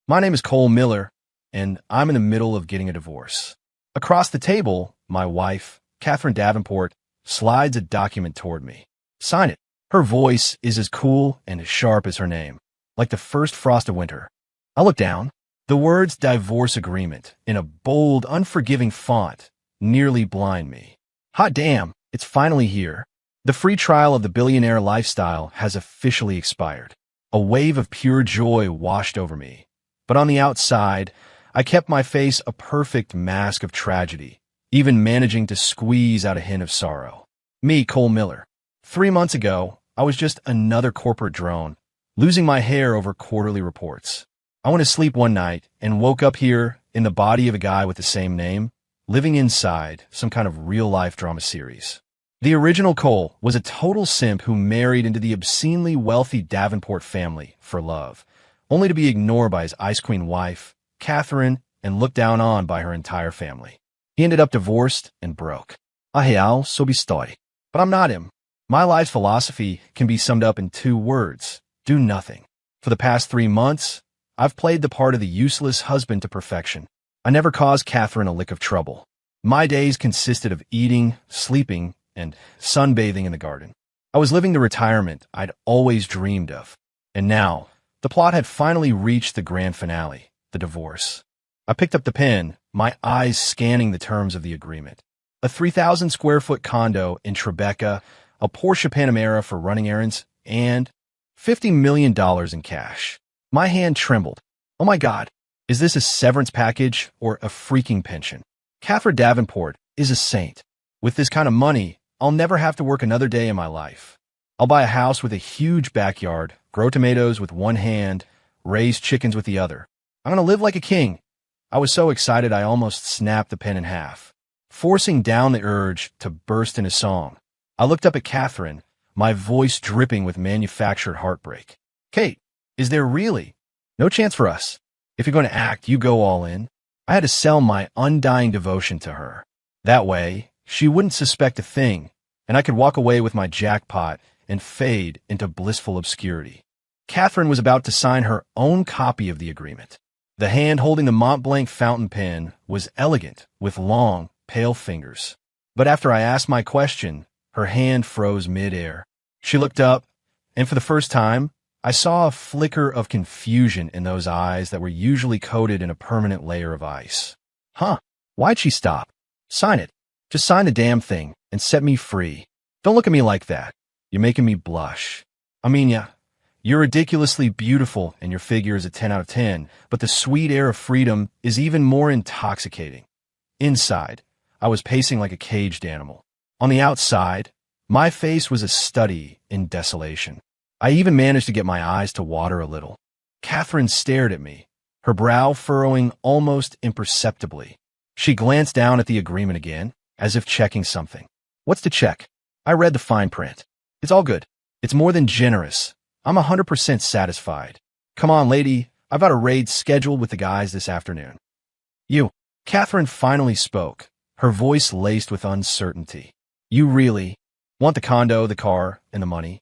My name is Cole Miller, and I'm in the middle of getting a divorce. Across the table, my wife, Catherine Davenport, slides a document toward me. Sign it. Her voice is as cool and as sharp as her name, like the first frost of winter. I look down. The words divorce agreement in a bold, unforgiving font nearly blind me. Hot damn, it's finally here. The free trial of the billionaire lifestyle has officially expired. A wave of pure joy washed over me. But on the outside, I kept my face a perfect mask of tragedy, even managing to squeeze out a hint of sorrow. Me, Cole Miller. 3 months ago, I was just another corporate drone, losing my hair over quarterly reports. I went to sleep one night and woke up here in the body of a guy with the same name, living inside some kind of real-life drama series. The original Cole was a total simp who married into the obscenely wealthy Davenport family for love, only to be ignored by his ice queen wife, Catherine, and looked down on by her entire family. He ended up divorced and broke. Ahiao sobi story. But I'm not him. My life's philosophy can be summed up in 2 words: do nothing. For the past 3 months, I've played the part of the useless husband to perfection. I never caused Catherine a lick of trouble. My days consisted of eating, sleeping, and sunbathing in the garden. I was living the retirement I'd always dreamed of. And now, the plot had finally reached the grand finale, the divorce. I picked up the pen, my eyes scanning the terms of the agreement. A 3,000 square foot condo in Tribeca, a Porsche Panamera for running errands, and $50 million in cash. My hand trembled. Oh my God, is this a severance package or a freaking pension? Catherine Davenport is a saint. With this kind of money, I'll never have to work another day in my life. I'll buy a house with a huge backyard, grow tomatoes with one hand, raise chickens with the other. I'm gonna live like a king. I was so excited I almost snapped the pen in half, forcing down the urge to burst into song. I looked up at Catherine, my voice dripping with manufactured heartbreak. Kate, is there really no chance for us? If you're going to act, you go all in. I had to sell my undying devotion to her. That way, she wouldn't suspect a thing, and I could walk away with my jackpot and fade into blissful obscurity. Catherine was about to sign her own copy of the agreement. The hand holding the Mont Blanc fountain pen was elegant, with long, pale fingers. But after I asked my question, her hand froze mid-air. She looked up, and for the first time, I saw a flicker of confusion in those eyes that were usually coated in a permanent layer of ice. Huh, why'd she stop? Sign it. Just sign the damn thing and set me free. Don't look at me like that. You're making me blush. I mean, yeah, you're ridiculously beautiful and your figure is a 10 out of 10, but the sweet air of freedom is even more intoxicating. Inside, I was pacing like a caged animal. On the outside, my face was a study in desolation. I even managed to get my eyes to water a little. Catherine stared at me, her brow furrowing almost imperceptibly. She glanced down at the agreement again, as if checking something. What's to check? I read the fine print. It's all good. It's more than generous. I'm 100% satisfied. Come on, lady. I've got a raid scheduled with the guys this afternoon. You. Catherine finally spoke, her voice laced with uncertainty. You really want the condo, the car, and the money?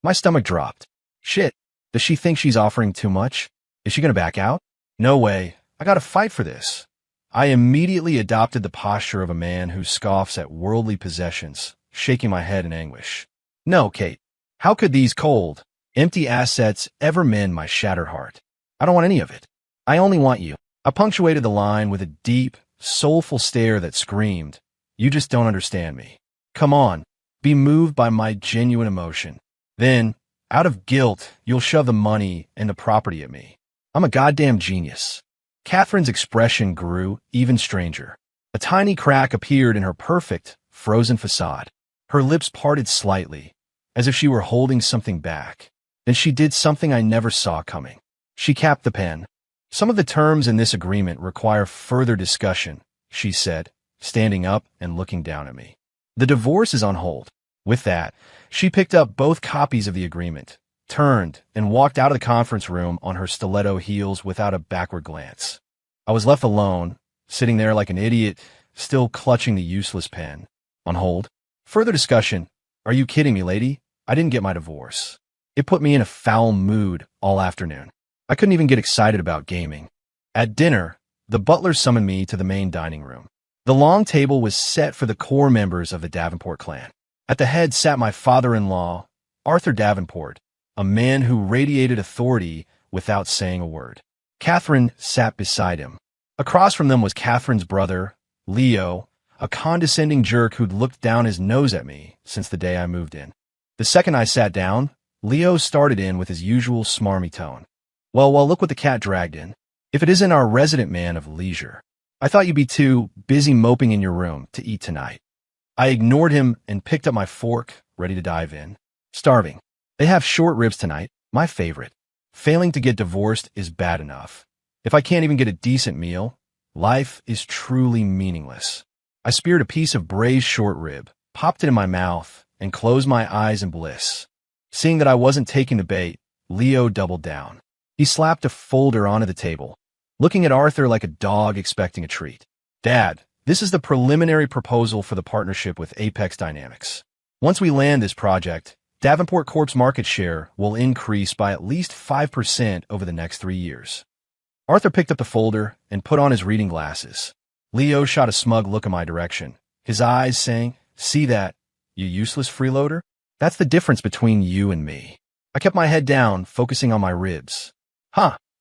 My stomach dropped. Shit, does she think she's offering too much? Is she gonna back out? No way, I gotta fight for this. I immediately adopted the posture of a man who scoffs at worldly possessions, shaking my head in anguish. No, Kate, how could these cold, empty assets ever mend my shattered heart? I don't want any of it. I only want you. I punctuated the line with a deep, soulful stare that screamed, you just don't understand me. Come on, be moved by my genuine emotion. Then, out of guilt, you'll shove the money and the property at me. I'm a goddamn genius. Catherine's expression grew even stranger. A tiny crack appeared in her perfect, frozen facade. Her lips parted slightly, as if she were holding something back. Then she did something I never saw coming. She capped the pen. Some of the terms in this agreement require further discussion, she said, standing up and looking down at me. The divorce is on hold. With that, she picked up both copies of the agreement, turned, and walked out of the conference room on her stiletto heels without a backward glance. I was left alone, sitting there like an idiot, still clutching the useless pen. On hold. Further discussion. Are you kidding me, lady? I didn't get my divorce. It put me in a foul mood all afternoon. I couldn't even get excited about gaming. At dinner, the butler summoned me to the main dining room. The long table was set for the core members of the Davenport clan. At the head sat my father-in-law, Arthur Davenport, a man who radiated authority without saying a word. Catherine sat beside him. Across from them was Catherine's brother, Leo, a condescending jerk who'd looked down his nose at me since the day I moved in. The second I sat down, Leo started in with his usual smarmy tone. Well, look what the cat dragged in. If it isn't our resident man of leisure. I thought you'd be too busy moping in your room to eat tonight. I ignored him and picked up my fork, ready to dive in. Starving. They have short ribs tonight, my favorite. Failing to get divorced is bad enough. If I can't even get a decent meal, life is truly meaningless. I speared a piece of braised short rib, popped it in my mouth, and closed my eyes in bliss. Seeing that I wasn't taking the bait, Leo doubled down. He slapped a folder onto the table, looking at Arthur like a dog expecting a treat. Dad, this is the preliminary proposal for the partnership with Apex Dynamics. Once we land this project, Davenport Corp's market share will increase by at least 5% over the next 3 years. Arthur picked up the folder and put on his reading glasses. Leo shot a smug look in my direction, his eyes saying, "See that, you useless freeloader? That's the difference between you and me." I kept my head down, focusing on my ribs.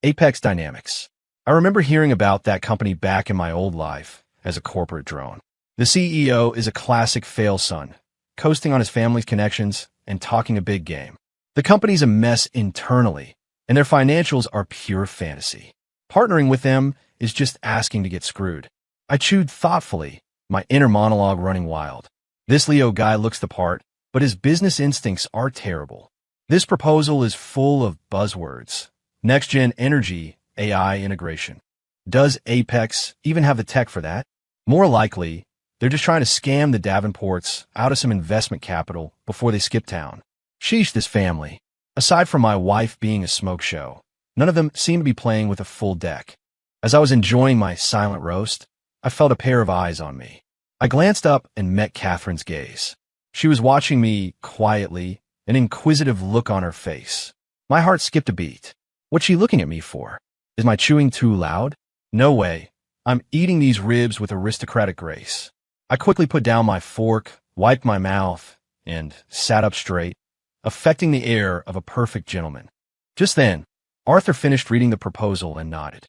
Apex Dynamics. I remember hearing about that company back in my old life as a corporate drone. The CEO is a classic fail son, coasting on his family's connections and talking a big game. The company's a mess internally, and their financials are pure fantasy. Partnering with them is just asking to get screwed. I chewed thoughtfully, my inner monologue running wild. This Leo guy looks the part, but his business instincts are terrible. This proposal is full of buzzwords. Next-gen energy, AI integration. Does Apex even have the tech for that? More likely, they're just trying to scam the Davenports out of some investment capital before they skip town. Sheesh, this family. Aside from my wife being a smoke show, none of them seem to be playing with a full deck. As I was enjoying my silent roast, I felt a pair of eyes on me. I glanced up and met Catherine's gaze. She was watching me quietly, an inquisitive look on her face. My heart skipped a beat. What's she looking at me for? Is my chewing too loud? No way. I'm eating these ribs with aristocratic grace. I quickly put down my fork, wiped my mouth, and sat up straight, affecting the air of a perfect gentleman. Just then, Arthur finished reading the proposal and nodded.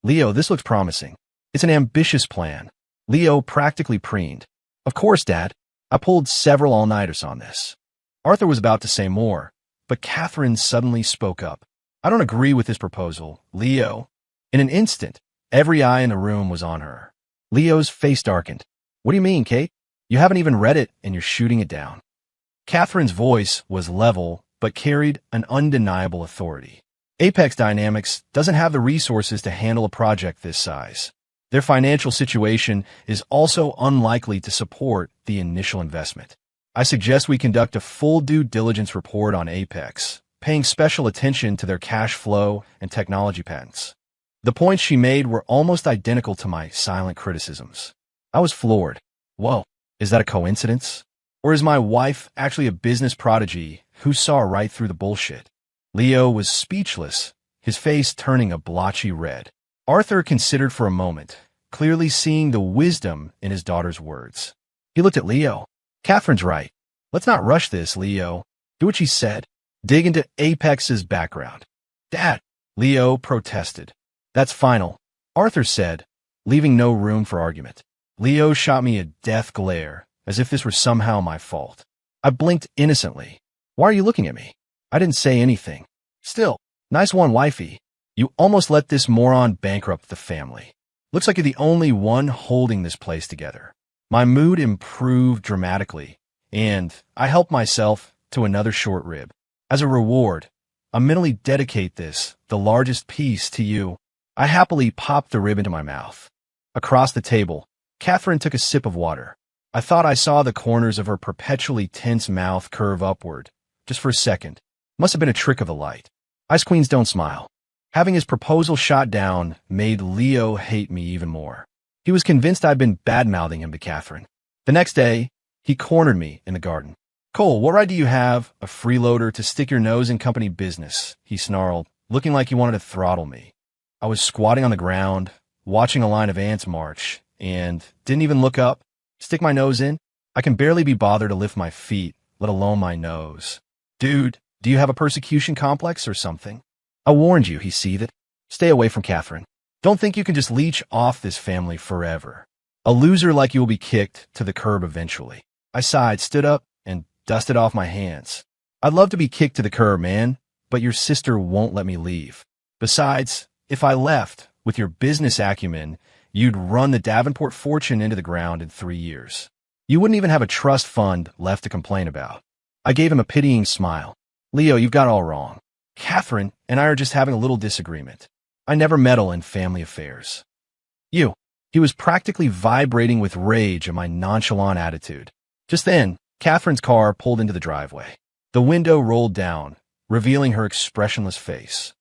Leo, this looks promising. It's an ambitious plan. Leo practically preened. Of course, Dad. I pulled several all-nighters on this. Arthur was about to say more, but Catherine suddenly spoke up. I don't agree with this proposal, Leo. In an instant, every eye in the room was on her. Leo's face darkened. What do you mean, Kate? You haven't even read it and you're shooting it down. Catherine's voice was level, but carried an undeniable authority. Apex Dynamics doesn't have the resources to handle a project this size. Their financial situation is also unlikely to support the initial investment. I suggest we conduct a full due diligence report on Apex, paying special attention to their cash flow and technology patents. The points she made were almost identical to my silent criticisms. I was floored. Whoa, is that a coincidence? Or is my wife actually a business prodigy who saw right through the bullshit? Leo was speechless, his face turning a blotchy red. Arthur considered for a moment, clearly seeing the wisdom in his daughter's words. He looked at Leo. Catherine's right. Let's not rush this, Leo. Do what she said. Dig into Apex's background. Dad, Leo protested. That's final, Arthur said, leaving no room for argument. Leo shot me a death glare, as if this were somehow my fault. I blinked innocently. Why are you looking at me? I didn't say anything. Still, nice one, wifey. You almost let this moron bankrupt the family. Looks like you're the only one holding this place together. My mood improved dramatically, and I helped myself to another short rib. As a reward, I mentally dedicate this, the largest piece, to you. I happily popped the rib into my mouth. Across the table, Catherine took a sip of water. I thought I saw the corners of her perpetually tense mouth curve upward, just for a second. Must have been a trick of the light. Ice queens don't smile. Having his proposal shot down made Leo hate me even more. He was convinced I'd been bad-mouthing him to Catherine. The next day, he cornered me in the garden. Cole, what right do you have, a freeloader, to stick your nose in company business? He snarled. looking like he wanted to throttle me. I was squatting on the ground, watching a line of ants march, and didn't even look up, stick my nose in. I can barely be bothered to lift my feet, let alone my nose. Dude, do you have a persecution complex or something? I warned you, he seethed. Stay away from Catherine. Don't think you can just leech off this family forever. A loser like you will be kicked to the curb eventually. I sighed, stood up, and dusted off my hands. I'd love to be kicked to the curb, man, but your sister won't let me leave. Besides, if I left, with your business acumen, you'd run the Davenport fortune into the ground in 3 years. You wouldn't even have a trust fund left to complain about. I gave him a pitying smile. Leo, you've got it all wrong. Catherine and I are just having a little disagreement. I never meddle in family affairs. You. He was practically vibrating with rage at my nonchalant attitude. Just then, Catherine's car pulled into the driveway. The window rolled down, revealing her expressionless face.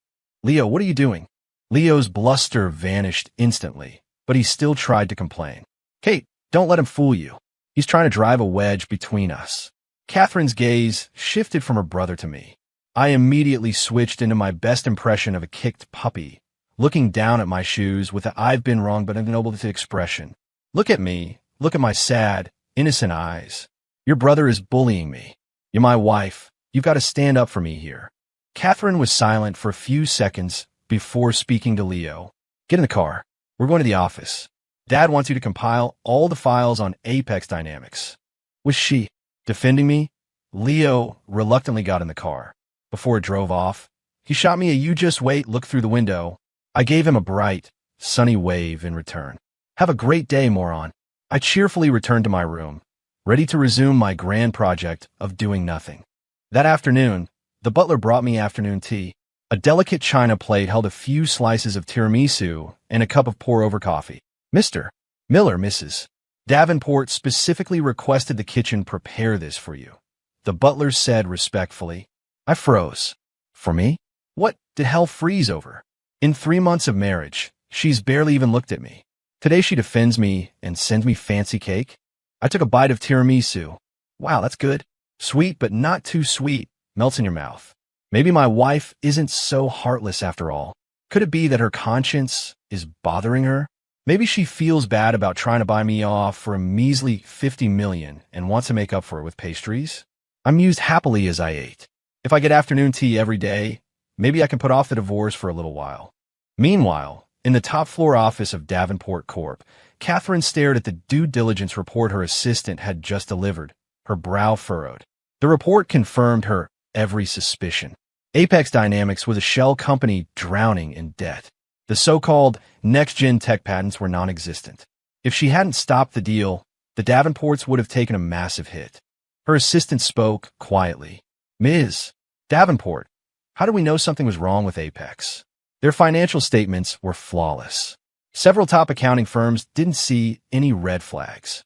Leo, what are you doing? Leo's bluster vanished instantly, but he still tried to complain. Kate, don't let him fool you. He's trying to drive a wedge between us. Catherine's gaze shifted from her brother to me. I immediately switched into my best impression of a kicked puppy, looking down at my shoes with a I've been wrong but ignoble expression. Look at me. Look at my sad, innocent eyes. Your brother is bullying me. You're my wife. You've got to stand up for me here. Catherine was silent for a few seconds before speaking to Leo. Get in the car. We're going to the office. Dad wants you to compile all the files on Apex Dynamics. Was she defending me? Leo reluctantly got in the car. Before it drove off, he shot me a "you just wait" look through the window. I gave him a bright, sunny wave in return. Have a great day, moron. I cheerfully returned to my room, ready to resume my grand project of doing nothing. That afternoon, the butler brought me afternoon tea. A delicate china plate held a few slices of tiramisu and a cup of pour-over coffee. Mr. Miller, Mrs. Davenport specifically requested the kitchen prepare this for you, the butler said respectfully. I froze. For me? What did hell freeze over? In 3 months of marriage, she's barely even looked at me. Today she defends me and sends me fancy cake. I took a bite of tiramisu. Wow, that's good. Sweet, but not too sweet. Melts in your mouth. Maybe my wife isn't so heartless after all. Could it be that her conscience is bothering her? Maybe she feels bad about trying to buy me off for a measly $50 million and wants to make up for it with pastries? I mused happily as I ate. If I get afternoon tea every day, maybe I can put off the divorce for a little while. Meanwhile, in the top-floor office of Davenport Corp., Catherine stared at the due diligence report her assistant had just delivered, her brow furrowed. The report confirmed her every suspicion. Apex Dynamics was a shell company drowning in debt. The so-called next-gen tech patents were non-existent. If she hadn't stopped the deal, the Davenports would have taken a massive hit. Her assistant spoke quietly. Ms. Davenport, how do we know something was wrong with Apex? Their financial statements were flawless. Several top accounting firms didn't see any red flags.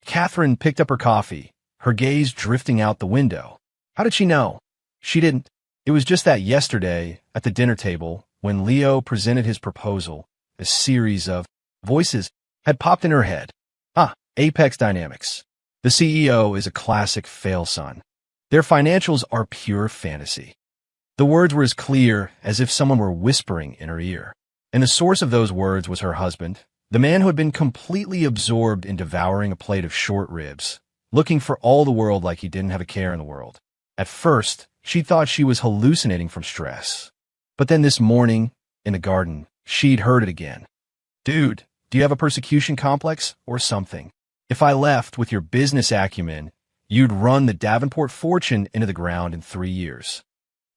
Catherine picked up her coffee, her gaze drifting out the window. How did she know? She didn't. It was just that yesterday, at the dinner table, when Leo presented his proposal, a series of voices had popped in her head. Apex Dynamics. The CEO is a classic fail-son. Their financials are pure fantasy. The words were as clear as if someone were whispering in her ear. And the source of those words was her husband, the man who had been completely absorbed in devouring a plate of short ribs, looking for all the world like he didn't have a care in the world. At first, she thought she was hallucinating from stress. But then this morning, in the garden, she'd heard it again. Dude, do you have a persecution complex or something? If I left with your business acumen, you'd run the Davenport fortune into the ground in 3 years.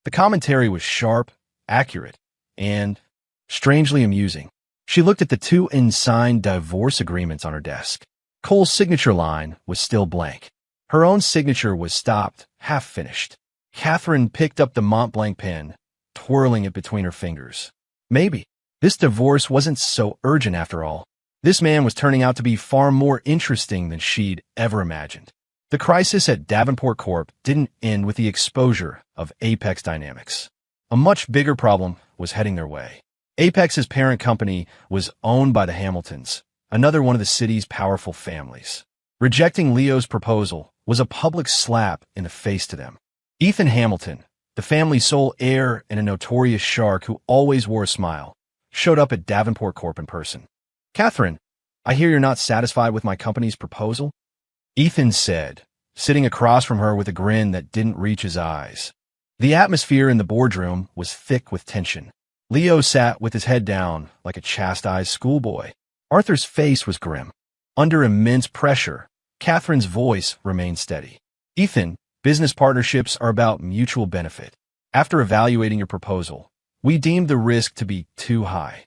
The commentary was sharp, accurate, and strangely amusing. She looked at the 2 unsigned divorce agreements on her desk. Cole's signature line was still blank. Her own signature was stopped, half-finished. Catherine picked up the Mont Blanc pen, twirling it between her fingers. Maybe this divorce wasn't so urgent after all. This man was turning out to be far more interesting than she'd ever imagined. The crisis at Davenport Corp didn't end with the exposure of Apex Dynamics. A much bigger problem was heading their way. Apex's parent company was owned by the Hamiltons, another one of the city's powerful families. Rejecting Leo's proposal was a public slap in the face to them. Ethan Hamilton, the family's sole heir and a notorious shark who always wore a smile, showed up at Davenport Corp in person. "Catherine, I hear you're not satisfied with my company's proposal?" Ethan said, sitting across from her with a grin that didn't reach his eyes. The atmosphere in the boardroom was thick with tension. Leo sat with his head down like a chastised schoolboy. Arthur's face was grim. Under immense pressure, Catherine's voice remained steady. "Ethan, business partnerships are about mutual benefit. After evaluating your proposal, we deemed the risk to be too high."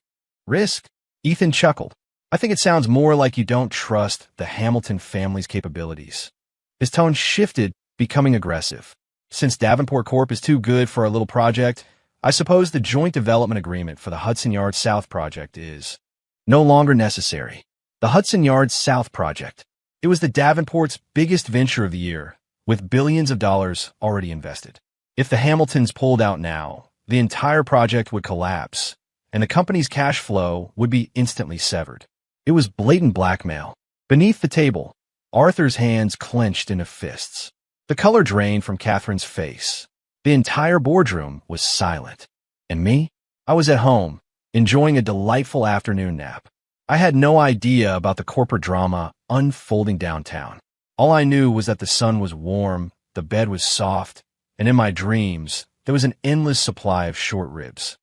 "Risk?" Ethan chuckled. "I think it sounds more like you don't trust the Hamilton family's capabilities." His tone shifted, becoming aggressive. "Since Davenport Corp is too good for our little project, I suppose the joint development agreement for the Hudson Yards South project is no longer necessary." The Hudson Yards South project. It was the Davenport's biggest venture of the year, with billions of dollars already invested. If the Hamiltons pulled out now, the entire project would collapse, and the company's cash flow would be instantly severed. It was blatant blackmail. Beneath the table, Arthur's hands clenched into fists. The color drained from Catherine's face. The entire boardroom was silent. And me? I was at home, enjoying a delightful afternoon nap. I had no idea about the corporate drama unfolding downtown. All I knew was that the sun was warm, the bed was soft, and in my dreams, there was an endless supply of short ribs.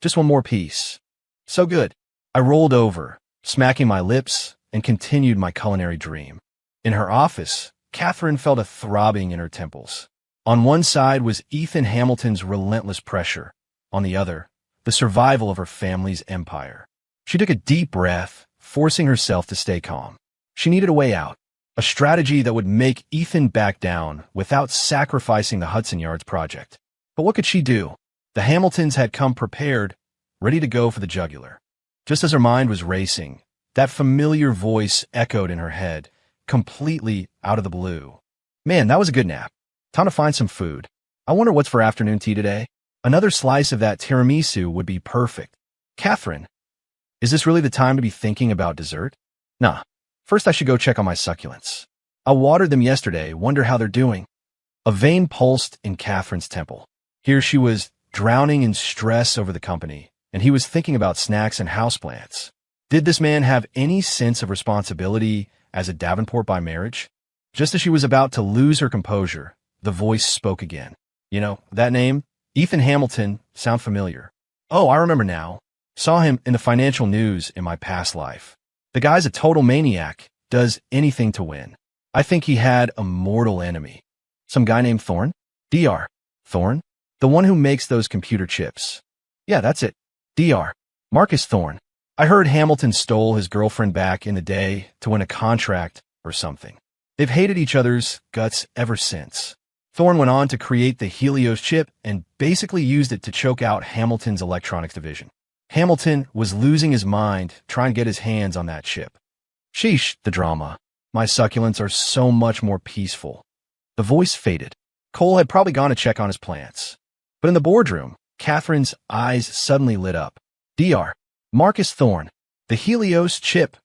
Just one more piece. So good. I rolled over, smacking my lips, and continued my culinary dream. In her office, Catherine felt a throbbing in her temples. On one side was Ethan Hamilton's relentless pressure. On the other, the survival of her family's empire. She took a deep breath, forcing herself to stay calm. She needed a way out, a strategy that would make Ethan back down without sacrificing the Hudson Yards project. But what could she do? The Hamiltons had come prepared, ready to go for the jugular. Just as her mind was racing, that familiar voice echoed in her head, completely out of the blue. "Man, that was a good nap. Time to find some food. I wonder what's for afternoon tea today. Another slice of that tiramisu would be perfect. Catherine, is this really the time to be thinking about dessert? Nah, first I should go check on my succulents. I watered them yesterday, wonder how they're doing." A vein pulsed in Catherine's temple. Here she was, drowning in stress over the company, and he was thinking about snacks and houseplants. Did this man have any sense of responsibility as a Davenport by marriage? Just as she was about to lose her composure, the voice spoke again. "You know, that name? Ethan Hamilton, sound familiar." "Oh, I remember now. Saw him in the financial news in my past life. The guy's a total maniac, does anything to win. I think he had a mortal enemy. Some guy named Thorne?" "Dr. Thorne? The one who makes those computer chips." "Yeah, that's it. Dr. Marcus Thorne. I heard Hamilton stole his girlfriend back in the day to win a contract or something. They've hated each other's guts ever since. Thorne went on to create the Helios chip and basically used it to choke out Hamilton's electronics division. Hamilton was losing his mind trying to get his hands on that chip. Sheesh, the drama. My succulents are so much more peaceful." The voice faded. Cole had probably gone to check on his plants. But in the boardroom, Catherine's eyes suddenly lit up. "Dr. Marcus Thorne, the Helios chip."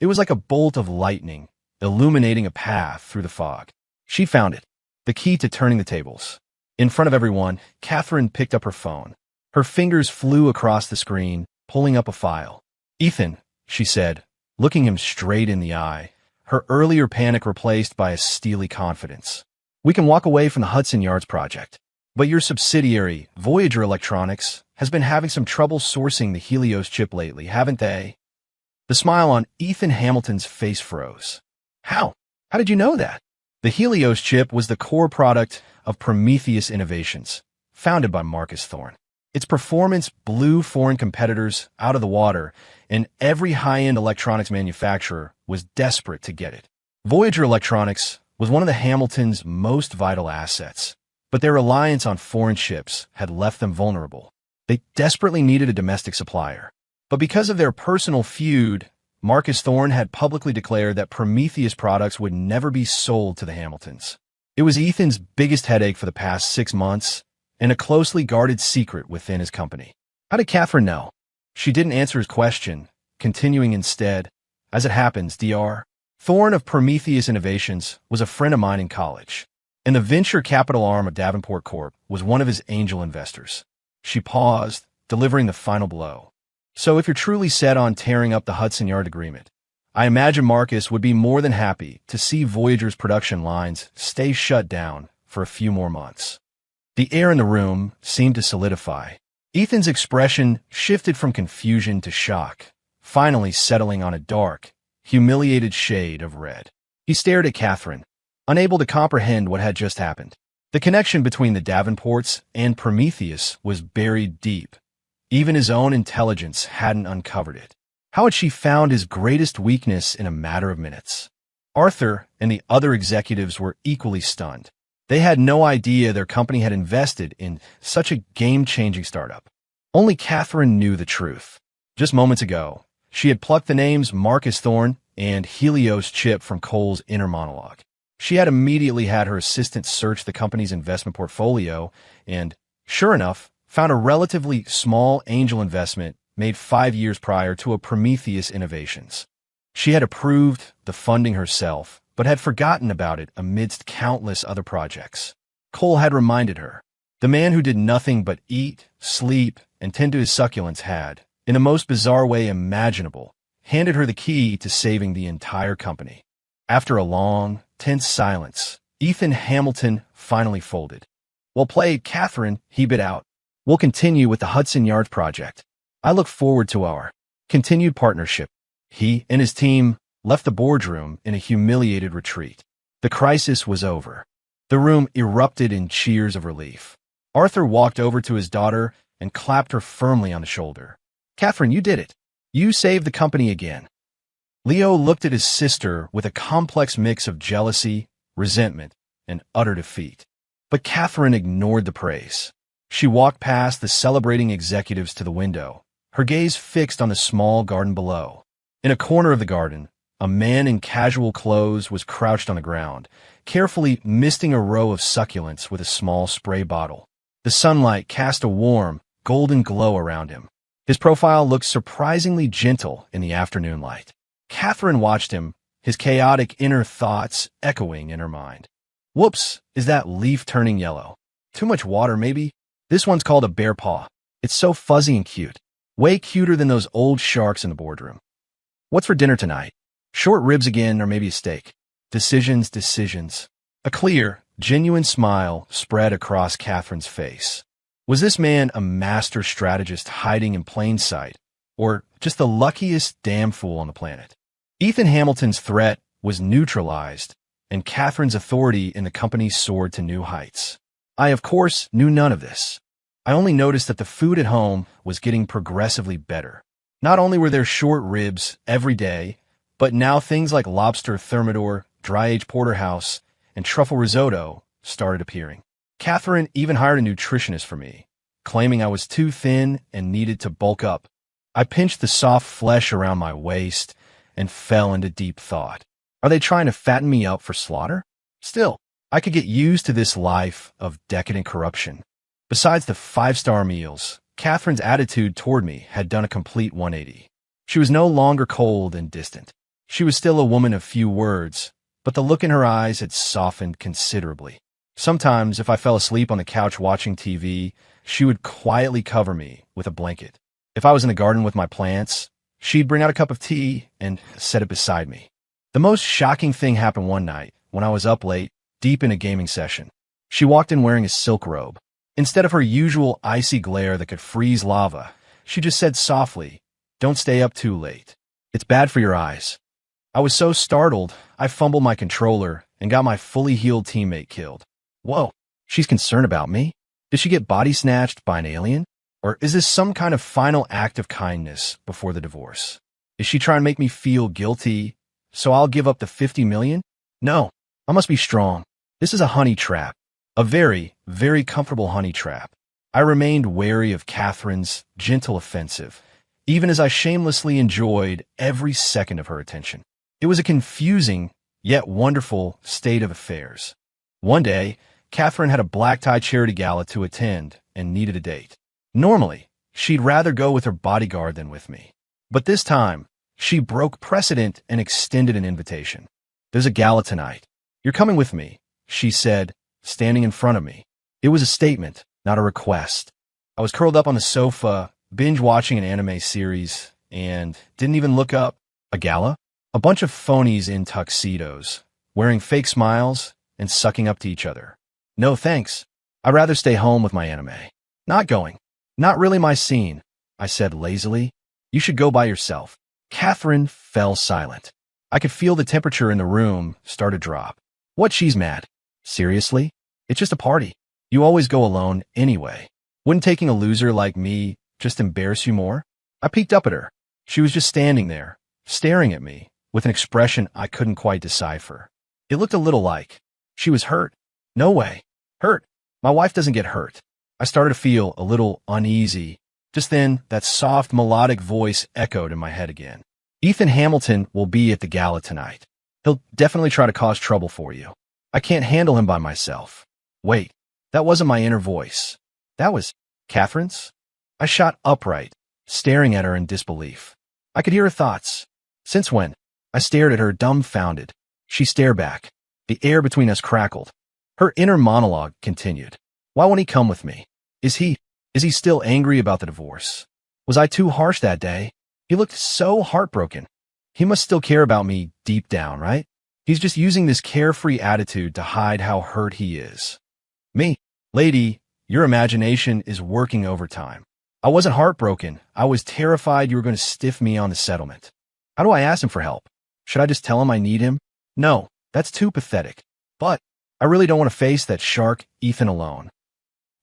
It was like a bolt of lightning, illuminating a path through the fog. She found it, the key to turning the tables. In front of everyone, Catherine picked up her phone. Her fingers flew across the screen, pulling up a file. "Ethan," she said, looking him straight in the eye, her earlier panic replaced by a steely confidence. "We can walk away from the Hudson Yards project. But your subsidiary, Voyager Electronics, has been having some trouble sourcing the Helios chip lately, haven't they?" The smile on Ethan Hamilton's face froze. How? How did you know that?" The Helios chip was the core product of Prometheus Innovations, founded by Marcus Thorne. Its performance blew foreign competitors out of the water, and every high-end electronics manufacturer was desperate to get it. Voyager Electronics was one of the Hamiltons' most vital assets, but their reliance on foreign chips had left them vulnerable. They desperately needed a domestic supplier. But because of their personal feud, Marcus Thorne had publicly declared that Prometheus products would never be sold to the Hamiltons. It was Ethan's biggest headache for the past 6 months, and a closely guarded secret within his company. How did Catherine know? She didn't answer his question, continuing instead, "As it happens, Dr. Thorne of Prometheus Innovations was a friend of mine in college. and the venture capital arm of Davenport Corp. was one of his angel investors. She paused, delivering the final blow. So if you're truly set on tearing up the Hudson Yard Agreement, I imagine Marcus would be more than happy to see Voyager's production lines stay shut down for a few more months. The air in the room seemed to solidify. Ethan's expression shifted from confusion to shock, finally settling on a dark, humiliated shade of red. He stared at Catherine, unable to comprehend what had just happened. The connection between the Davenports and Prometheus was buried deep. Even his own intelligence hadn't uncovered it. How had she found his greatest weakness in a matter of minutes? Arthur and the other executives were equally stunned. They had no idea their company had invested in such a game-changing startup. Only Catherine knew the truth. Just moments ago, she had plucked the names Marcus Thorne and Helios Chip from Cole's inner monologue. She had immediately had her assistant search the company's investment portfolio and, sure enough, found a relatively small angel investment made 5 years prior to a Prometheus Innovations. She had approved the funding herself, but had forgotten about it amidst countless other projects. Cole had reminded her. The man who did nothing but eat, sleep, and tend to his succulents had, in the most bizarre way imaginable, handed her the key to saving the entire company. After a long, tense silence, Ethan Hamilton finally folded. "Well played, Catherine," he bit out. "We'll continue with the Hudson Yards project. I look forward to our continued partnership." He and his team left the boardroom in a humiliated retreat. The crisis was over. The room erupted in cheers of relief. Arthur walked over to his daughter and clapped her firmly on the shoulder. "Catherine, you did it. You saved the company again." Leo looked at his sister with a complex mix of jealousy, resentment, and utter defeat. But Catherine ignored the praise. She walked past the celebrating executives to the window, her gaze fixed on the small garden below. In a corner of the garden, a man in casual clothes was crouched on the ground, carefully misting a row of succulents with a small spray bottle. The sunlight cast a warm, golden glow around him. His profile looked surprisingly gentle in the afternoon light. Catherine watched him, his chaotic inner thoughts echoing in her mind. "Whoops, is that leaf turning yellow? Too much water, maybe? This one's called a bear paw. It's so fuzzy and cute. Way cuter than those old sharks in the boardroom. What's for dinner tonight? Short ribs again, or maybe a steak? Decisions, decisions." A clear, genuine smile spread across Catherine's face. Was this man a master strategist hiding in plain sight, or just the luckiest damn fool on the planet? Ethan Hamilton's threat was neutralized, and Catherine's authority in the company soared to new heights. I, of course, knew none of this. I only noticed that the food at home was getting progressively better. Not only were there short ribs every day, but now things like lobster thermidor, dry-aged porterhouse, and truffle risotto started appearing. Catherine even hired a nutritionist for me, claiming I was too thin and needed to bulk up. I pinched the soft flesh around my waist and fell into deep thought. Are they trying to fatten me up for slaughter? Still, I could get used to this life of decadent corruption. Besides the 5-star meals, Catherine's attitude toward me had done a complete 180. She was no longer cold and distant. She was still a woman of few words, but the look in her eyes had softened considerably. Sometimes, if I fell asleep on the couch watching TV, she would quietly cover me with a blanket. If I was in the garden with my plants, she'd bring out a cup of tea and set it beside me. The most shocking thing happened one night when I was up late, deep in a gaming session. She walked in wearing a silk robe. Instead of her usual icy glare that could freeze lava, she just said softly, "Don't stay up too late. It's bad for your eyes." I was so startled, I fumbled my controller and got my fully healed teammate killed. Whoa, she's concerned about me? Did she get body snatched by an alien? Or is this some kind of final act of kindness before the divorce? Is she trying to make me feel guilty, so I'll give up the 50 million? No, I must be strong. This is a honey trap. A very, very comfortable honey trap. I remained wary of Catherine's gentle offensive, even as I shamelessly enjoyed every second of her attention. It was a confusing, yet wonderful state of affairs. One day, Catherine had a black-tie charity gala to attend and needed a date. Normally, she'd rather go with her bodyguard than with me. But this time, she broke precedent and extended an invitation. "There's a gala tonight. You're coming with me," she said, standing in front of me. It was a statement, not a request. I was curled up on the sofa, binge-watching an anime series, and didn't even look up. A gala? A bunch of phonies in tuxedos, wearing fake smiles and sucking up to each other. No thanks. I'd rather stay home with my anime. Not going. Not really my scene, I said lazily. You should go by yourself. Catherine fell silent. I could feel the temperature in the room start to drop. What, she's mad? Seriously? It's just a party. You always go alone anyway. Wouldn't taking a loser like me just embarrass you more? I peeked up at her. She was just standing there, staring at me, with an expression I couldn't quite decipher. It looked a little like she was hurt. No way. Hurt? My wife doesn't get hurt. I started to feel a little uneasy. Just then, that soft, melodic voice echoed in my head again. Ethan Hamilton will be at the gala tonight. He'll definitely try to cause trouble for you. I can't handle him by myself. Wait, that wasn't my inner voice. That was Catherine's? I shot upright, staring at her in disbelief. I could hear her thoughts. Since when? I stared at her, dumbfounded. She stared back. The air between us crackled. Her inner monologue continued. Why won't he come with me? Is he still angry about the divorce? Was I too harsh that day? He looked so heartbroken. He must still care about me deep down, right? He's just using this carefree attitude to hide how hurt he is. Me, lady, your imagination is working overtime. I wasn't heartbroken. I was terrified you were going to stiff me on the settlement. How do I ask him for help? Should I just tell him I need him? No, that's too pathetic. But I really don't want to face that shark, Ethan, alone.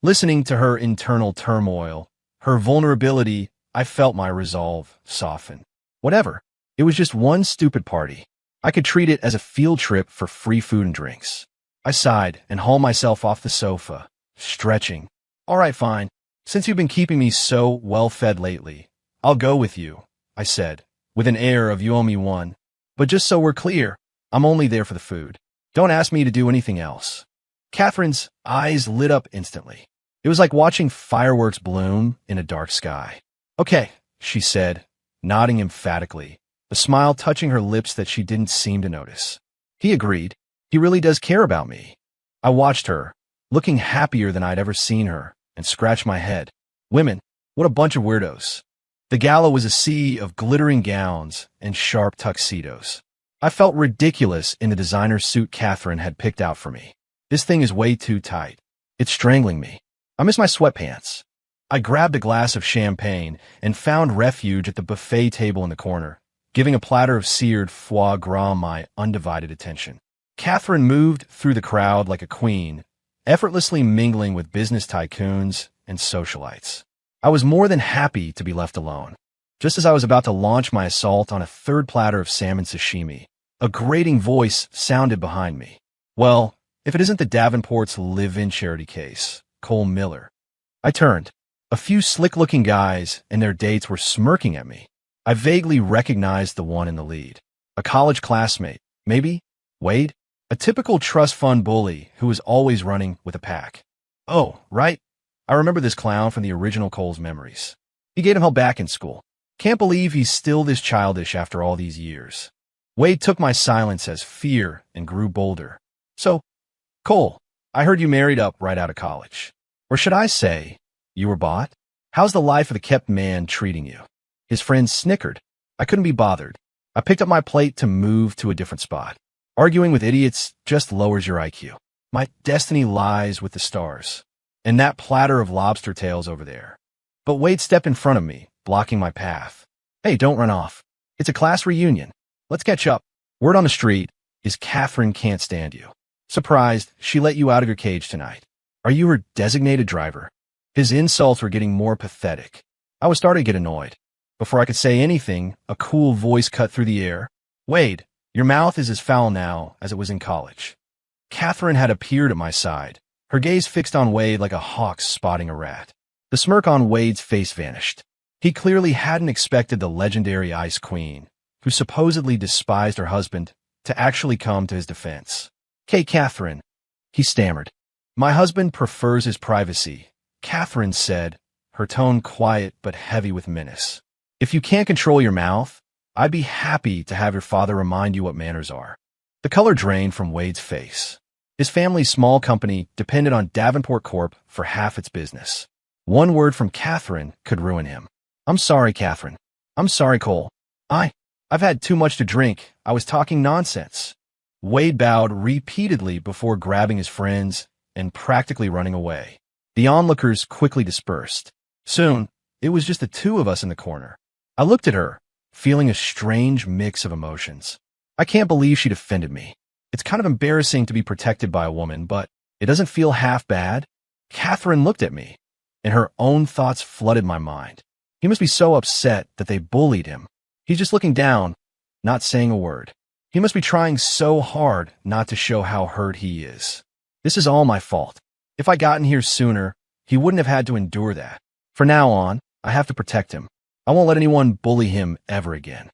Listening to her internal turmoil, her vulnerability, I felt my resolve soften. Whatever. It was just one stupid party. I could treat it as a field trip for free food and drinks. I sighed and hauled myself off the sofa, stretching. All right, fine. Since you've been keeping me so well-fed lately, I'll go with you, I said, with an air of you owe me one. But just so we're clear, I'm only there for the food. Don't ask me to do anything else. Catherine's eyes lit up instantly. It was like watching fireworks bloom in a dark sky. Okay, she said, nodding emphatically, a smile touching her lips that she didn't seem to notice. He agreed. He really does care about me. I watched her, looking happier than I'd ever seen her, and scratched my head. Women, what a bunch of weirdos. The gala was a sea of glittering gowns and sharp tuxedos. I felt ridiculous in the designer suit Catherine had picked out for me. This thing is way too tight. It's strangling me. I miss my sweatpants. I grabbed a glass of champagne and found refuge at the buffet table in the corner, giving a platter of seared foie gras my undivided attention. Catherine moved through the crowd like a queen, effortlessly mingling with business tycoons and socialites. I was more than happy to be left alone. Just as I was about to launch my assault on a third platter of salmon sashimi, a grating voice sounded behind me. Well, if it isn't the Davenport's live-in charity case, Cole Miller. I turned. A few slick-looking guys and their dates were smirking at me. I vaguely recognized the one in the lead. A college classmate, maybe? Wade? A typical trust fund bully who was always running with a pack. Oh, right. I remember this clown from the original Cole's memories. He gave him hell back in school. Can't believe he's still this childish after all these years. Wade took my silence as fear and grew bolder. So, Cole, I heard you married up right out of college. Or should I say, you were bought? How's the life of the kept man treating you? His friends snickered. I couldn't be bothered. I picked up my plate to move to a different spot. Arguing with idiots just lowers your IQ. My destiny lies with the stars. And that platter of lobster tails over there. But Wade stepped in front of me, blocking my path. Hey, don't run off. It's a class reunion. Let's catch up. Word on the street is Catherine can't stand you. Surprised, she let you out of your cage tonight. Are you her designated driver? His insults were getting more pathetic. I was starting to get annoyed. Before I could say anything, a cool voice cut through the air. Wade, your mouth is as foul now as it was in college. Catherine had appeared at my side, her gaze fixed on Wade like a hawk spotting a rat. The smirk on Wade's face vanished. He clearly hadn't expected the legendary Ice Queen, who supposedly despised her husband, to actually come to his defense. "Okay, Catherine," he stammered. "My husband prefers his privacy," Catherine said, her tone quiet but heavy with menace. "If you can't control your mouth, I'd be happy to have your father remind you what manners are." The color drained from Wade's face. His family's small company depended on Davenport Corp for half its business. One word from Catherine could ruin him. I'm sorry, Catherine. I'm sorry, Cole. I've had too much to drink. I was talking nonsense. Wade bowed repeatedly before grabbing his friends and practically running away. The onlookers quickly dispersed. Soon, it was just the two of us in the corner. I looked at her, feeling a strange mix of emotions. I can't believe she'd offended me. It's kind of embarrassing to be protected by a woman, but it doesn't feel half bad. Catherine looked at me, and her own thoughts flooded my mind. He must be so upset that they bullied him. He's just looking down, not saying a word. He must be trying so hard not to show how hurt he is. This is all my fault. If I gotten here sooner, he wouldn't have had to endure that. From now on, I have to protect him. I won't let anyone bully him ever again.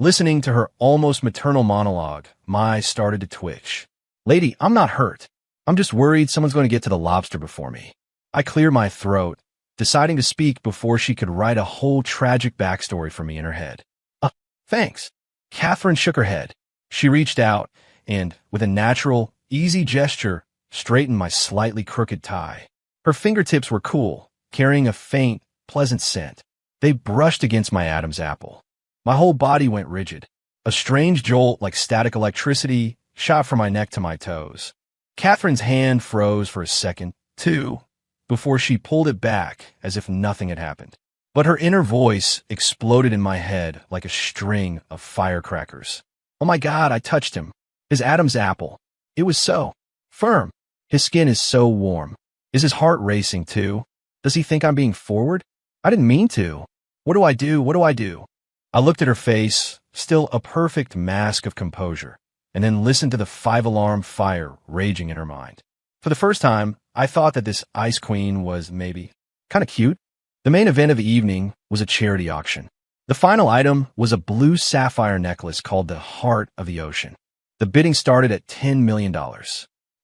Listening to her almost maternal monologue, my eyes started to twitch. Lady, I'm not hurt. I'm just worried someone's going to get to the lobster before me. I cleared my throat, deciding to speak before she could write a whole tragic backstory for me in her head. Thanks. Catherine shook her head. She reached out and, with a natural, easy gesture, straightened my slightly crooked tie. Her fingertips were cool, carrying a faint, pleasant scent. They brushed against my Adam's apple. My whole body went rigid. A strange jolt like static electricity shot from my neck to my toes. Catherine's hand froze for a second, too, before she pulled it back as if nothing had happened. But her inner voice exploded in my head like a string of firecrackers. Oh my God, I touched him. His Adam's apple. It was so firm. His skin is so warm. Is his heart racing too? Does he think I'm being forward? I didn't mean to. What do I do? What do I do? I looked at her face, still a perfect mask of composure, and then listened to the five-alarm fire raging in her mind. For the first time, I thought that this ice queen was maybe kind of cute. The main event of the evening was a charity auction. The final item was a blue sapphire necklace called the Heart of the Ocean. The bidding started at $10 million.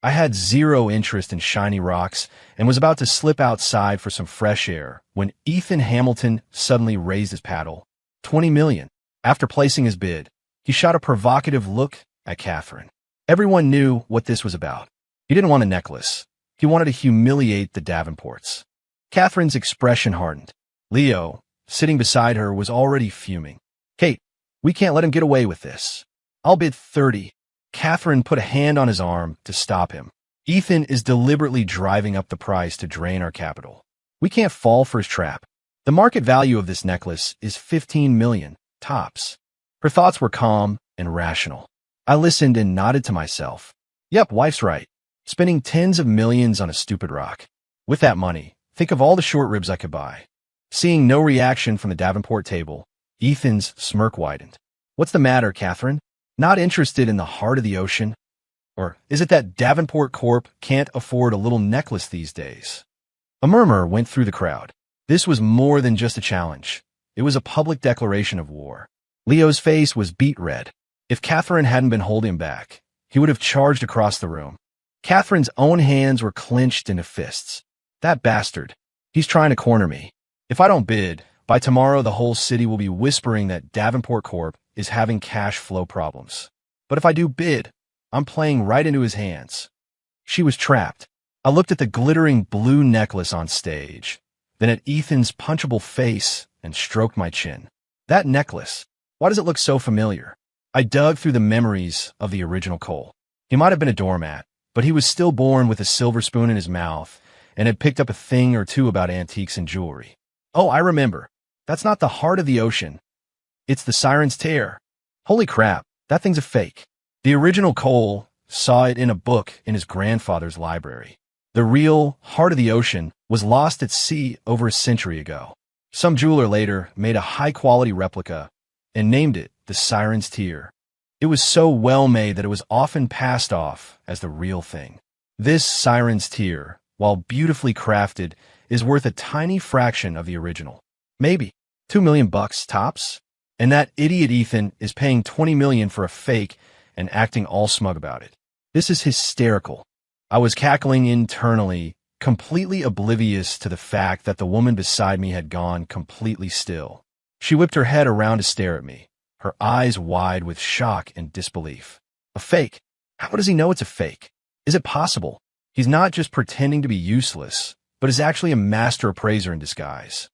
I had zero interest in shiny rocks and was about to slip outside for some fresh air when Ethan Hamilton suddenly raised his paddle. $20 million. After placing his bid, he shot a provocative look at Catherine. Everyone knew what this was about. He didn't want a necklace. He wanted to humiliate the Davenports. Catherine's expression hardened. Leo, sitting beside her, was already fuming. Kate, we can't let him get away with this. I'll bid 30. Catherine put a hand on his arm to stop him. Ethan is deliberately driving up the price to drain our capital. We can't fall for his trap. The market value of this necklace is $15 million, tops. Her thoughts were calm and rational. I listened and nodded to myself. Yep, wife's right. Spending tens of millions on a stupid rock. With that money, think of all the short ribs I could buy. Seeing no reaction from the Davenport table, Ethan's smirk widened. What's the matter, Catherine? Not interested in the heart of the ocean? Or is it that Davenport Corp can't afford a little necklace these days? A murmur went through the crowd. This was more than just a challenge. It was a public declaration of war. Leo's face was beet red. If Catherine hadn't been holding him back, he would have charged across the room. Catherine's own hands were clenched into fists. That bastard. He's trying to corner me. If I don't bid, by tomorrow the whole city will be whispering that Davenport Corp is having cash flow problems. But if I do bid, I'm playing right into his hands. She was trapped. I looked at the glittering blue necklace on stage, then at Ethan's punchable face and stroked my chin. That necklace, why does it look so familiar? I dug through the memories of the original Cole. He might have been a doormat, but he was still born with a silver spoon in his mouth and had picked up a thing or two about antiques and jewelry. Oh, I remember. That's not the heart of the ocean. It's the Siren's Tear. Holy crap, that thing's a fake. The original Cole saw it in a book in his grandfather's library. The real heart of the ocean was lost at sea over a century ago. Some jeweler later made a high-quality replica and named it the Siren's Tear. It was so well made that it was often passed off as the real thing. This Siren's Tear, while beautifully crafted, is worth a tiny fraction of the original. Maybe $2 million tops? And that idiot Ethan is paying $20 million for a fake and acting all smug about it. This is hysterical. I was cackling internally, completely oblivious to the fact that the woman beside me had gone completely still. She whipped her head around to stare at me, her eyes wide with shock and disbelief. A fake? How does he know it's a fake? Is it possible? He's not just pretending to be useless, but is actually a master appraiser in disguise.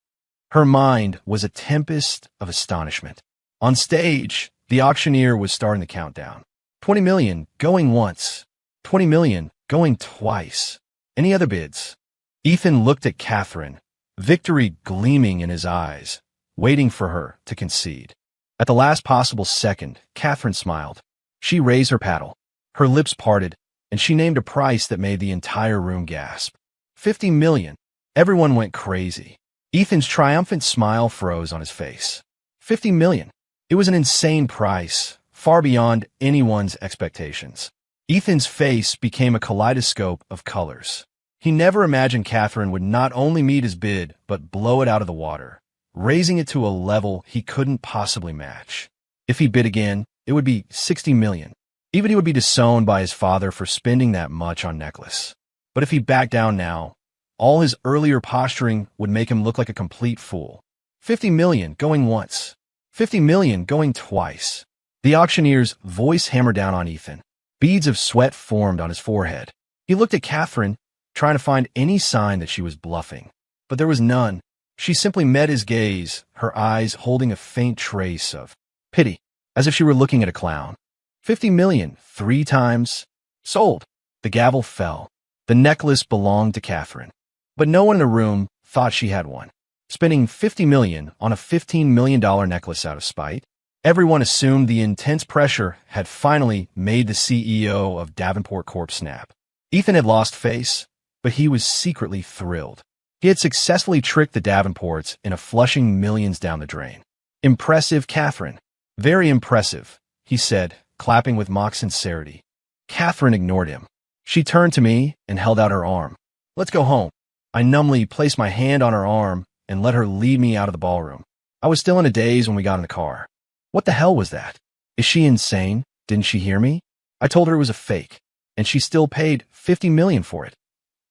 Her mind was a tempest of astonishment. On stage, the auctioneer was starting the countdown. 20 million, going once. 20 million, going twice. Any other bids? Ethan looked at Catherine, victory gleaming in his eyes, waiting for her to concede. At the last possible second, Catherine smiled. She raised her paddle. Her lips parted, and she named a price that made the entire room gasp. 50 million. Everyone went crazy. Ethan's triumphant smile froze on his face. 50 million. It was an insane price, far beyond anyone's expectations. Ethan's face became a kaleidoscope of colors. He never imagined Catherine would not only meet his bid, but blow it out of the water, raising it to a level he couldn't possibly match. If he bid again, it would be 60 million. Even he would be disowned by his father for spending that much on necklace. But if he backed down now, all his earlier posturing would make him look like a complete fool. 50 million going once. 50 million going twice. The auctioneer's voice hammered down on Ethan. Beads of sweat formed on his forehead. He looked at Catherine, trying to find any sign that she was bluffing. But there was none. She simply met his gaze, her eyes holding a faint trace of pity, as if she were looking at a clown. 50 million, 3 times. Sold. The gavel fell. The necklace belonged to Catherine. But no one in the room thought she had one. Spending 50 million on a $15 million necklace out of spite, everyone assumed the intense pressure had finally made the CEO of Davenport Corp snap. Ethan had lost face, but he was secretly thrilled. He had successfully tricked the Davenports into flushing millions down the drain. Impressive, Catherine. Very impressive, he said, clapping with mock sincerity. Catherine ignored him. She turned to me and held out her arm. Let's go home. I numbly placed my hand on her arm and let her lead me out of the ballroom. I was still in a daze when we got in the car. What the hell was that? Is she insane? Didn't she hear me? I told her it was a fake, and she still paid 50 million for it.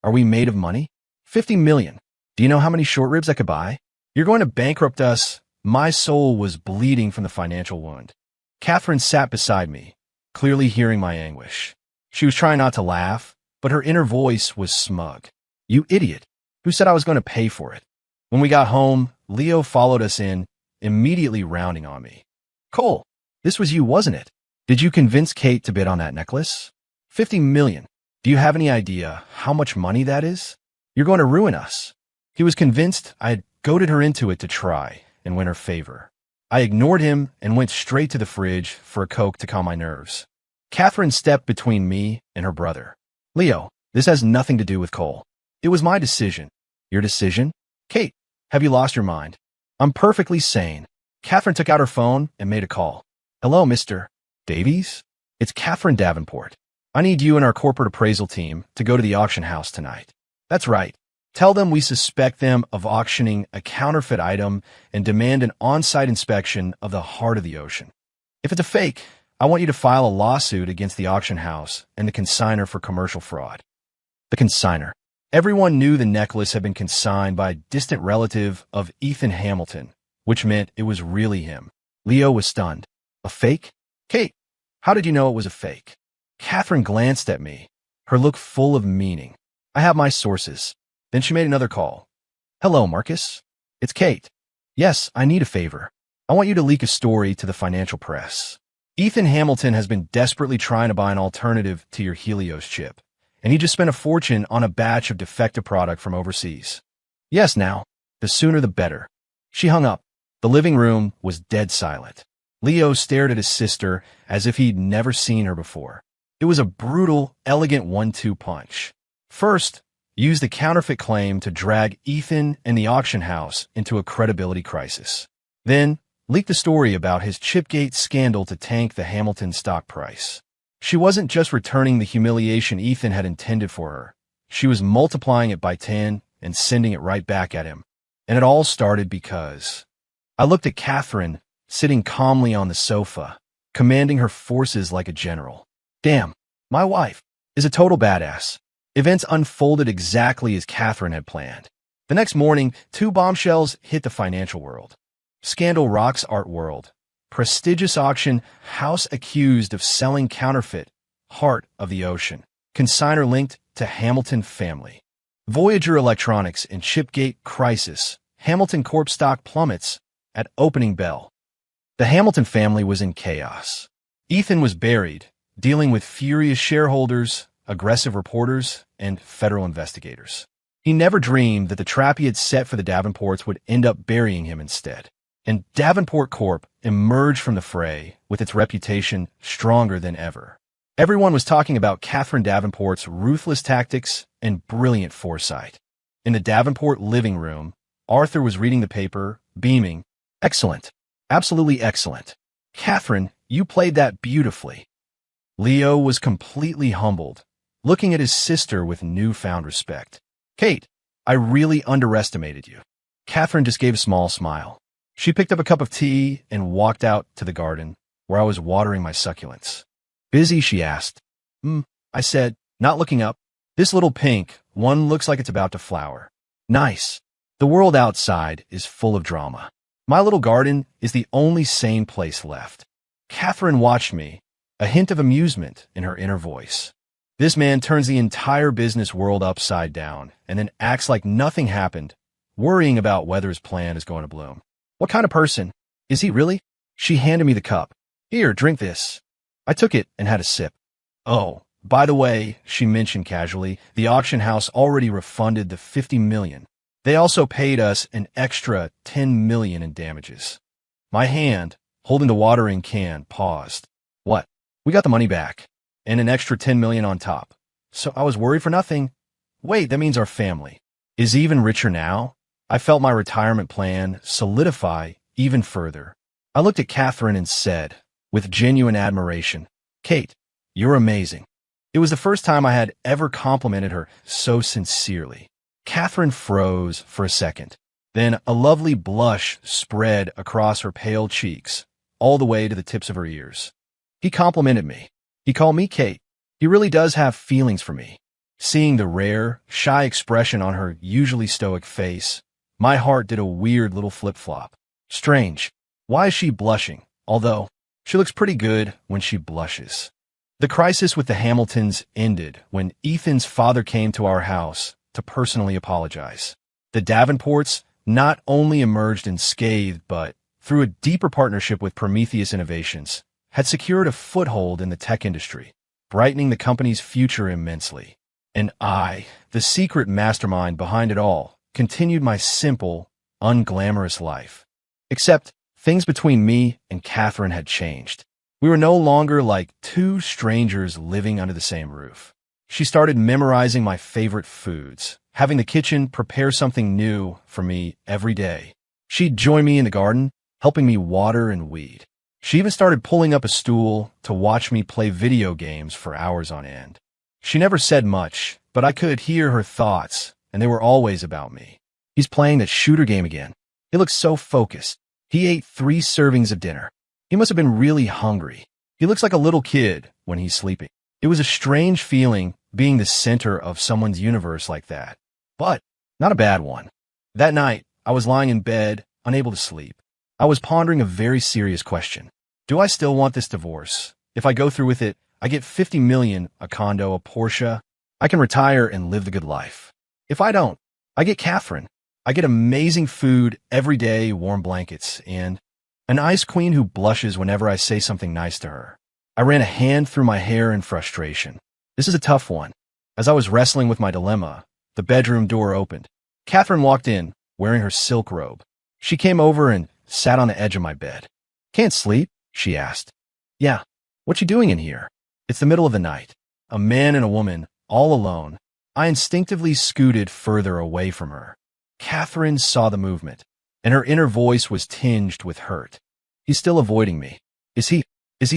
Are we made of money? 50 million. Do you know how many short ribs I could buy? You're going to bankrupt us. My soul was bleeding from the financial wound. Catherine sat beside me, clearly hearing my anguish. She was trying not to laugh, but her inner voice was smug. You idiot. Who said I was going to pay for it? When we got home, Leo followed us in, immediately rounding on me. Cole, this was you, wasn't it? Did you convince Kate to bid on that necklace? 50 million. Do you have any idea how much money that is? You're going to ruin us. He was convinced I had goaded her into it to try and win her favor. I ignored him and went straight to the fridge for a Coke to calm my nerves. Catherine stepped between me and her brother. Leo, this has nothing to do with Cole. It was my decision. Your decision? Kate, have you lost your mind? I'm perfectly sane. Catherine took out her phone and made a call. Hello, Mr. Davies? It's Catherine Davenport. I need you and our corporate appraisal team to go to the auction house tonight. That's right. Tell them we suspect them of auctioning a counterfeit item and demand an on-site inspection of the heart of the ocean. If it's a fake, I want you to file a lawsuit against the auction house and the consignor for commercial fraud. The consignor. Everyone knew the necklace had been consigned by a distant relative of Ethan Hamilton, which meant it was really him. Leo was stunned. A fake? Kate, how did you know it was a fake? Catherine glanced at me, her look full of meaning. I have my sources. Then she made another call. Hello, Marcus. It's Kate. Yes, I need a favor. I want you to leak a story to the financial press. Ethan Hamilton has been desperately trying to buy an alternative to your Helios chip, and he just spent a fortune on a batch of defective product from overseas. Yes, now, the sooner the better. She hung up. The living room was dead silent. Leo stared at his sister as if he'd never seen her before. It was a brutal, elegant 1-2 punch. First, use the counterfeit claim to drag Ethan and the auction house into a credibility crisis. Then, leak the story about his Chipgate scandal to tank the Hamilton stock price. She wasn't just returning the humiliation Ethan had intended for her. She was multiplying it by 10 and sending it right back at him. And it all started because I looked at Catherine, sitting calmly on the sofa, commanding her forces like a general. Damn, my wife is a total badass. Events unfolded exactly as Catherine had planned. The next morning, 2 bombshells hit the financial world. Scandal rocks art world. Prestigious auction, house accused of selling counterfeit, heart of the ocean. consignor linked to Hamilton family. Voyager Electronics in Chipgate crisis. Hamilton Corp stock plummets at opening bell. The Hamilton family was in chaos. Ethan was buried, dealing with furious shareholders, aggressive reporters, and federal investigators. He never dreamed that the trap he had set for the Davenports would end up burying him instead. And Davenport Corp emerged from the fray with its reputation stronger than ever. Everyone was talking about Catherine Davenport's ruthless tactics and brilliant foresight. In the Davenport living room, Arthur was reading the paper, beaming. Excellent. Absolutely excellent. Catherine, you played that beautifully. Leo was completely humbled, looking at his sister with newfound respect. Kate, I really underestimated you. Catherine just gave a small smile. She picked up a cup of tea and walked out to the garden, where I was watering my succulents. Busy, she asked. I said, not looking up. This little pink one looks like it's about to flower. Nice. The world outside is full of drama. My little garden is the only sane place left. Catherine watched me, a hint of amusement in her inner voice. This man turns the entire business world upside down and then acts like nothing happened, worrying about whether his plan is going to bloom. What kind of person is he really? She handed me the cup. Here, drink this. I took it and had a sip. Oh, by the way, she mentioned casually, the auction house already refunded the $50 million. They also paid us an extra $10 million in damages. My hand, holding the watering can, paused. What? We got the money back. And an extra $10 million on top. So I was worried for nothing. Wait, that means our family is even richer now? I felt my retirement plan solidify even further. I looked at Catherine and said, with genuine admiration, Kate, you're amazing. It was the first time I had ever complimented her so sincerely. Catherine froze for a second. Then a lovely blush spread across her pale cheeks, all the way to the tips of her ears. He complimented me. He called me Kate. He really does have feelings for me. Seeing the rare, shy expression on her usually stoic face, my heart did a weird little flip-flop. Strange. Why is she blushing? Although, she looks pretty good when she blushes. The crisis with the Hamiltons ended when Ethan's father came to our house to personally apologize. The Davenports not only emerged unscathed, but, through a deeper partnership with Prometheus Innovations, had secured a foothold in the tech industry, brightening the company's future immensely. And I, the secret mastermind behind it all, continued my simple, unglamorous life. Except, things between me and Catherine had changed. We were no longer like two strangers living under the same roof. She started memorizing my favorite foods, having the kitchen prepare something new for me every day. She'd join me in the garden, helping me water and weed. She even started pulling up a stool to watch me play video games for hours on end. She never said much, but I could hear her thoughts, and they were always about me. He's playing that shooter game again. He looks so focused. He ate 3 servings of dinner. He must have been really hungry. He looks like a little kid when he's sleeping. It was a strange feeling being the center of someone's universe like that, but not a bad one. That night, I was lying in bed, unable to sleep. I was pondering a very serious question. Do I still want this divorce? If I go through with it, I get $50 million, a condo, a Porsche. I can retire and live the good life. If I don't, I get Catherine. I get amazing food every day, warm blankets, and an ice queen who blushes whenever I say something nice to her. I ran a hand through my hair in frustration. This is a tough one. As I was wrestling with my dilemma, the bedroom door opened. Catherine walked in, wearing her silk robe. She came over and sat on the edge of my bed. Can't sleep? She asked. Yeah. What you doing in here? It's the middle of the night. A man and a woman, all alone. I instinctively scooted further away from her. Catherine saw the movement, and her inner voice was tinged with hurt. He's still avoiding me. Is he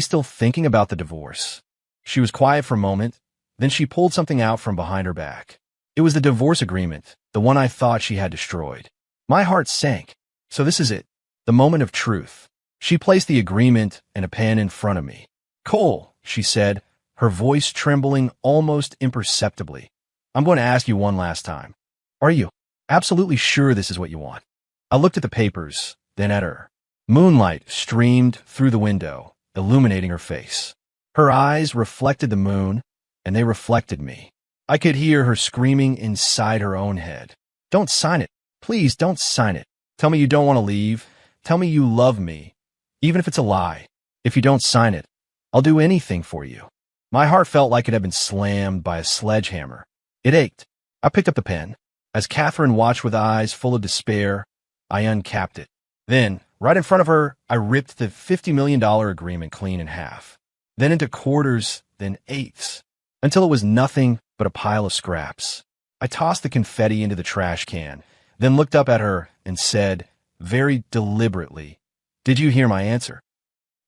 still thinking about the divorce? She was quiet for a moment, then she pulled something out from behind her back. It was the divorce agreement, the one I thought she had destroyed. My heart sank. So this is it, the moment of truth. She placed the agreement and a pen in front of me. Cole, she said, her voice trembling almost imperceptibly. I'm going to ask you one last time. Are you absolutely sure this is what you want? I looked at the papers, then at her. Moonlight streamed through the window, illuminating her face. Her eyes reflected the moon, and they reflected me. I could hear her screaming inside her own head. Don't sign it. Please don't sign it. Tell me you don't want to leave. Tell me you love me, even if it's a lie. If you don't sign it, I'll do anything for you. My heart felt like it had been slammed by a sledgehammer. It ached. I picked up the pen. As Catherine watched with eyes full of despair, I uncapped it. Then, right in front of her, I ripped the $50 million agreement clean in half, then into quarters, then eighths, until it was nothing but a pile of scraps. I tossed the confetti into the trash can, then looked up at her and said, very deliberately, "Did you hear my answer?"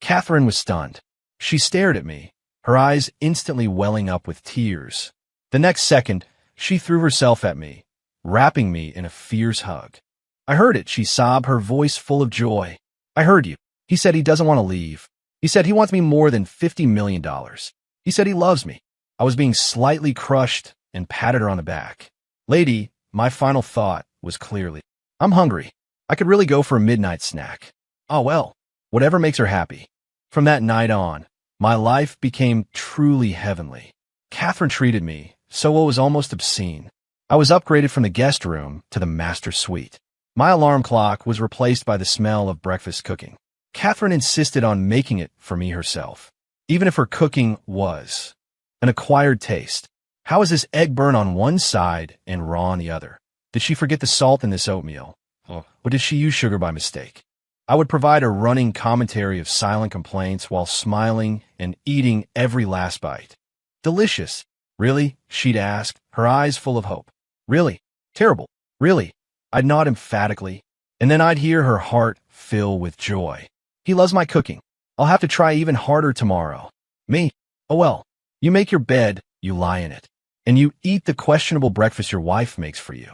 Catherine was stunned. She stared at me, her eyes instantly welling up with tears. The next second, she threw herself at me, wrapping me in a fierce hug. I heard it, she sobbed, her voice full of joy. "I heard you. He said he doesn't want to leave. He said he wants me more than $50 million. He said he loves me." I was being slightly crushed and patted her on the back. Lady, my final thought was clearly, I'm hungry. I could really go for a midnight snack. Oh well, whatever makes her happy. From that night on, my life became truly heavenly. Catherine treated me so it was almost obscene. I was upgraded from the guest room to the master suite. My alarm clock was replaced by the smell of breakfast cooking. Catherine insisted on making it for me herself, even if her cooking was an acquired taste. How is this egg burnt on one side and raw on the other? Did she forget the salt in this oatmeal? Or did she use sugar by mistake? I would provide a running commentary of silent complaints while smiling and eating every last bite. Delicious. Really? She'd ask, her eyes full of hope. Really? Terrible. Really? I'd nod emphatically, and then I'd hear her heart fill with joy. He loves my cooking. I'll have to try even harder tomorrow. Me? Oh well. You make your bed, you lie in it, and you eat the questionable breakfast your wife makes for you.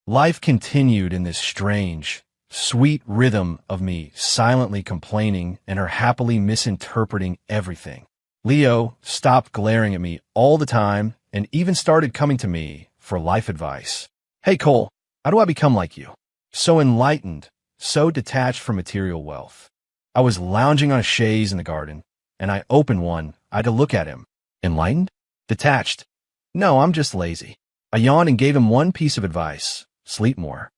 Life continued in this strange, sweet rhythm of me silently complaining and her happily misinterpreting everything. Leo stopped glaring at me all the time and even started coming to me for life advice. Hey Cole, how do I become like you? So enlightened, so detached from material wealth. I was lounging on a chaise in the garden, and I opened one. I had to look at him. Enlightened? Detached? No, I'm just lazy. I yawned and gave him one piece of advice. Sleep more.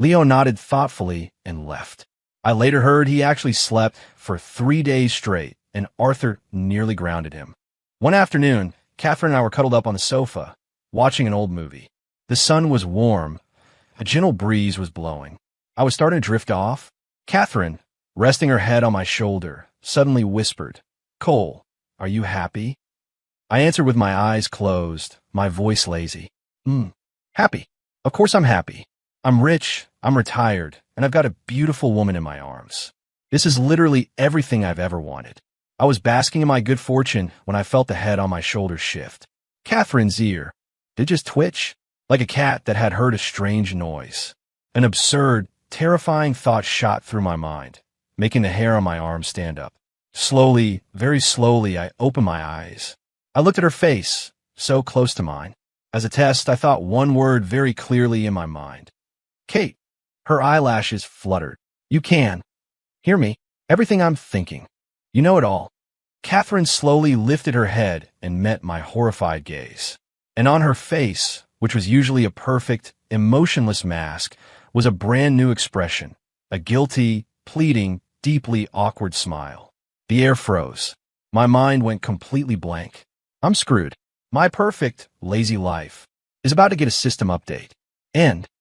Leo nodded thoughtfully and left. I later heard he actually slept for 3 days straight, and Arthur nearly grounded him. One afternoon, Catherine and I were cuddled up on the sofa, watching an old movie. The sun was warm. A gentle breeze was blowing. I was starting to drift off. Catherine, resting her head on my shoulder, suddenly whispered, "Cole, are you happy?" I answered with my eyes closed, my voice lazy. Happy. Of course I'm happy. I'm rich, I'm retired, and I've got a beautiful woman in my arms. This is literally everything I've ever wanted. I was basking in my good fortune when I felt the head on my shoulder shift. Catherine's ear did just twitch, like a cat that had heard a strange noise. An absurd, terrifying thought shot through my mind, making the hair on my arm stand up. Slowly, very slowly, I opened my eyes. I looked at her face, so close to mine. As a test, I thought one word very clearly in my mind. Kate. Her eyelashes fluttered. You can. Hear me. Everything I'm thinking. You know it all. Catherine slowly lifted her head and met my horrified gaze. And on her face, which was usually a perfect, emotionless mask, was a brand new expression. A guilty, pleading, deeply awkward smile. The air froze. My mind went completely blank. I'm screwed. My perfect, lazy life is about to get a system update. And